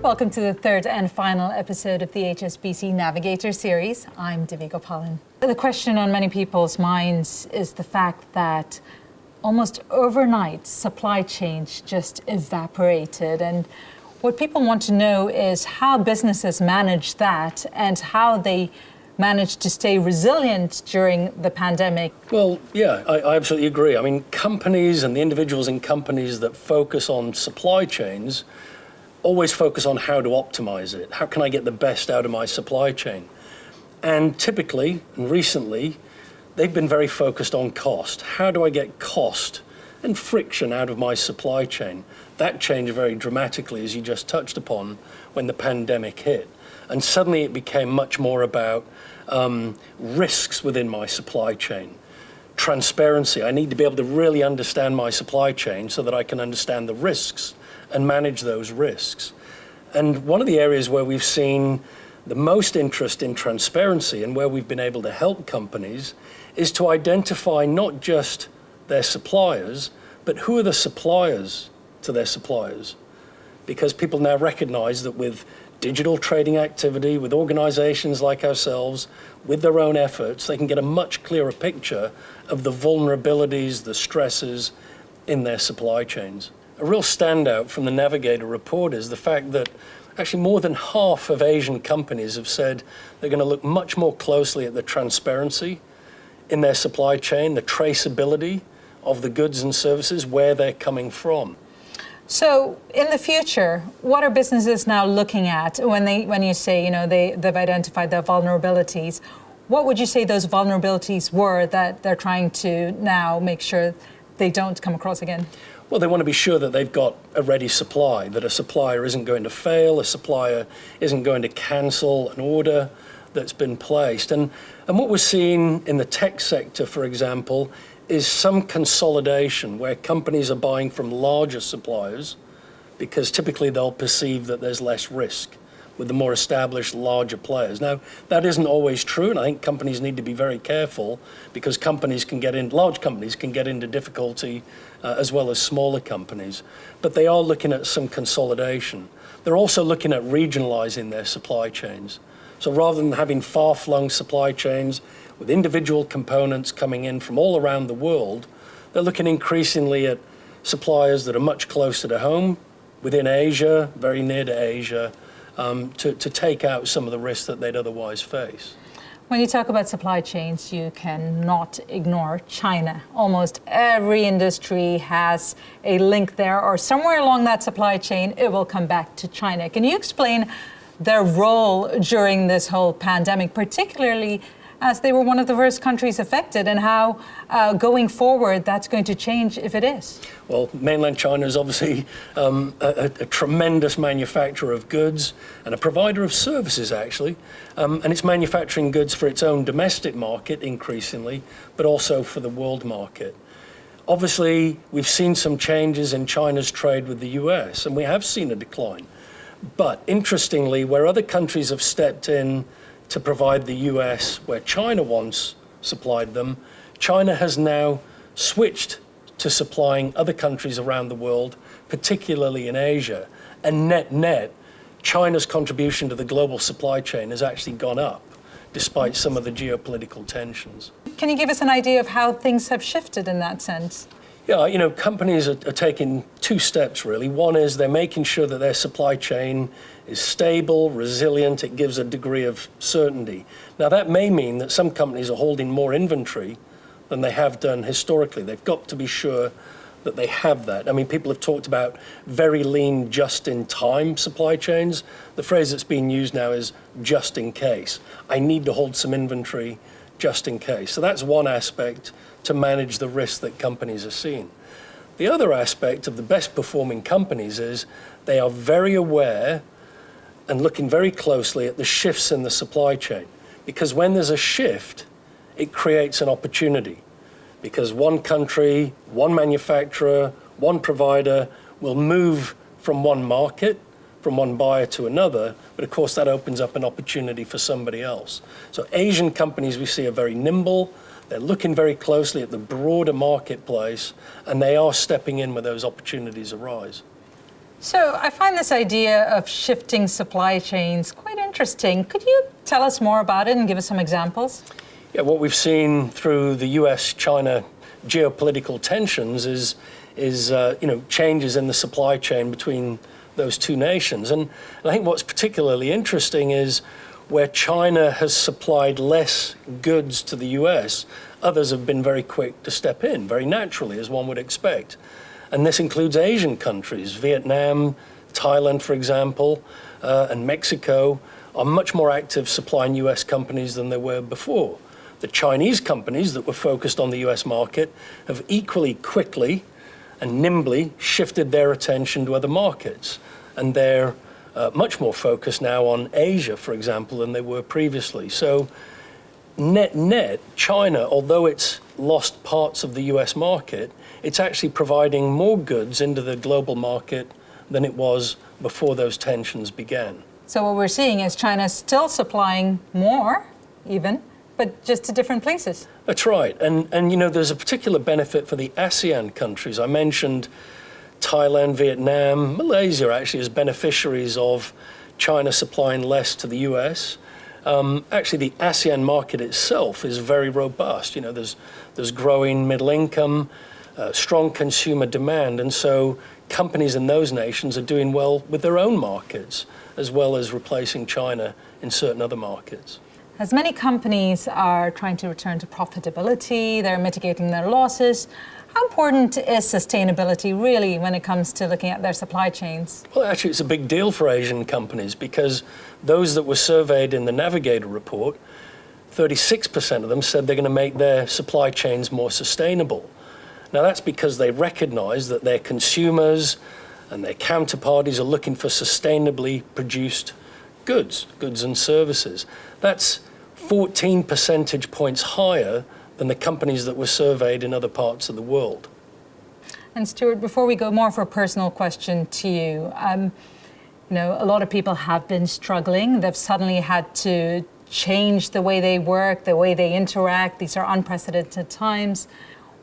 Welcome to the third and final episode of the HSBC Navigator series. I'm Divi Gopalan. The question on many people's minds is the fact that almost overnight supply chains just evaporated. And what people want to know is how businesses manage that and how they managed to stay resilient during the pandemic. Well, yeah, I absolutely agree. I mean, companies and the individuals in companies that focus on supply chains always focus on how to optimize it. How can I get the best out of my supply chain? And typically, and recently, they've been very focused on cost. How do I get cost and friction out of my supply chain? That changed very dramatically, as you just touched upon, when the pandemic hit. And suddenly it became much more about risks within my supply chain. Transparency. I need to be able to really understand my supply chain so that I can understand the risks and manage those risks. And one of the areas where we've seen the most interest in transparency and where we've been able to help companies is to identify not just their suppliers, but who are the suppliers to their suppliers. Because people now recognize that with digital trading activity, with organizations like ourselves, with their own efforts, they can get a much clearer picture of the vulnerabilities, the stresses in their supply chains. A real standout from the Navigator report is the fact that actually more than half of Asian companies have said they're going to look much more closely at the transparency in their supply chain, the traceability of the goods and services, where they're coming from. So in the future, what are businesses now looking at when you say, they've identified their vulnerabilities? What would you say those vulnerabilities were that they're trying to now make sure they don't come across again? Well, they want to be sure that they've got a ready supply, that a supplier isn't going to fail, a supplier isn't going to cancel an order that's been placed. And what we're seeing in the tech sector, for example, is some consolidation where companies are buying from larger suppliers because typically they'll perceive that there's less risk with the more established, larger players. Now, that isn't always true, and I think companies need to be very careful because large companies can get into difficulty as well as smaller companies. But they are looking at some consolidation. They're also looking at regionalizing their supply chains. So rather than having far-flung supply chains with individual components coming in from all around the world, they're looking increasingly at suppliers that are much closer to home, within Asia, very near to Asia, to take out some of the risks that they'd otherwise face. When you talk about supply chains, you cannot ignore China. Almost every industry has a link there, or somewhere along that supply chain, it will come back to China. Can you explain their role during this whole pandemic, particularly as they were one of the first countries affected, and how going forward that's going to change if it is? Well, mainland China is obviously a tremendous manufacturer of goods and a provider of services, actually. And it's manufacturing goods for its own domestic market increasingly, but also for the world market. Obviously, we've seen some changes in China's trade with the US, and we have seen a decline. But interestingly, where other countries have stepped in to provide the US where China once supplied them, China has now switched to supplying other countries around the world, particularly in Asia. And net, China's contribution to the global supply chain has actually gone up, despite some of the geopolitical tensions. Can you give us an idea of how things have shifted in that sense? Yeah, companies are taking two steps, really. One is they're making sure that their supply chain is stable, resilient, it gives a degree of certainty. Now, that may mean that some companies are holding more inventory than they have done historically. They've got to be sure that they have that. I mean, people have talked about very lean, just-in-time supply chains. The phrase that's being used now is just in case. I need to hold some inventory just in case. So that's one aspect to manage the risk that companies are seeing. The other aspect of the best performing companies is they are very aware and looking very closely at the shifts in the supply chain. Because when there's a shift, it creates an opportunity. Because one country, one manufacturer, one provider will move from one market, from one buyer to another, but of course that opens up an opportunity for somebody else. So Asian companies we see are very nimble, they're looking very closely at the broader marketplace, and they are stepping in where those opportunities arise. So I find this idea of shifting supply chains quite interesting. Could you tell us more about it and give us some examples? Yeah, what we've seen through the US-China geopolitical tensions is changes in the supply chain between those two nations. And I think what's particularly interesting is where China has supplied less goods to the US, others have been very quick to step in, very naturally, as one would expect. And this includes Asian countries. Vietnam, Thailand, for example, and Mexico are much more active supplying US companies than they were before. The Chinese companies that were focused on the US market have equally quickly and nimbly shifted their attention to other markets. And they're much more focused now on Asia, for example, than they were previously. So net, China, although it's lost parts of the US market, it's actually providing more goods into the global market than it was before those tensions began. So what we're seeing is China's still supplying more, even, but just to different places. That's right. And there's a particular benefit for the ASEAN countries. I mentioned Thailand, Vietnam, Malaysia actually as beneficiaries of China supplying less to the US. Actually, the ASEAN market itself is very robust. There's growing middle income, strong consumer demand, and so companies in those nations are doing well with their own markets, as well as replacing China in certain other markets. As many companies are trying to return to profitability, they're mitigating their losses. How important is sustainability really when it comes to looking at their supply chains? Well, actually, it's a big deal for Asian companies because those that were surveyed in the Navigator report, 36% of them said they're going to make their supply chains more sustainable. Now, that's because they recognize that their consumers and their counterparties are looking for sustainably produced goods and services. That's 14 percentage points higher than the companies that were surveyed in other parts of the world. And Stuart, before we go, more for a personal question to you. A lot of people have been struggling. They've suddenly had to change the way they work, the way they interact. These are unprecedented times.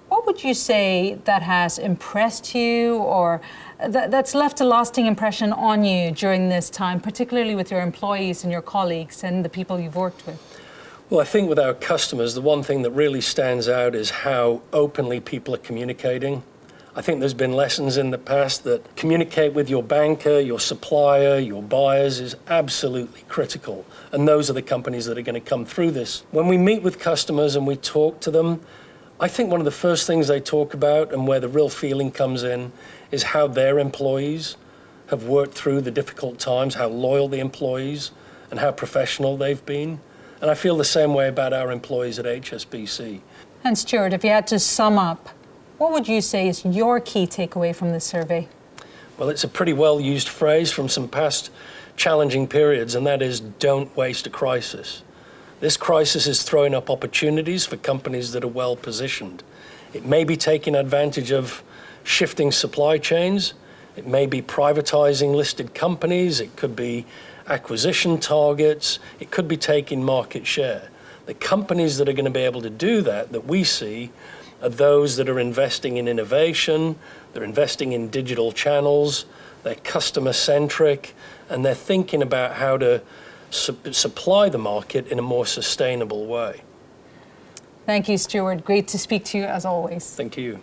What would you say that has impressed you or that's left a lasting impression on you during this time, particularly with your employees and your colleagues and the people you've worked with? Well, I think with our customers, the one thing that really stands out is how openly people are communicating. I think there's been lessons in the past that communicate with your banker, your supplier, your buyers is absolutely critical. And those are the companies that are going to come through this. When we meet with customers and we talk to them, I think one of the first things they talk about and where the real feeling comes in is how their employees have worked through the difficult times, how loyal the employees and how professional they've been. And I feel the same way about our employees at HSBC. And Stuart, if you had to sum up, what would you say is your key takeaway from this survey? Well, it's a pretty well-used phrase from some past challenging periods, and that is, don't waste a crisis. This crisis is throwing up opportunities for companies that are well positioned. It may be taking advantage of shifting supply chains. It may be privatizing listed companies. It could be acquisition targets. It could be taking market share. The companies that are going to be able to do that we see are those that are investing in innovation, they're investing in digital channels, they're customer-centric, and they're thinking about how to supply the market in a more sustainable way. Thank you, Stuart. Great to speak to you as always. Thank you.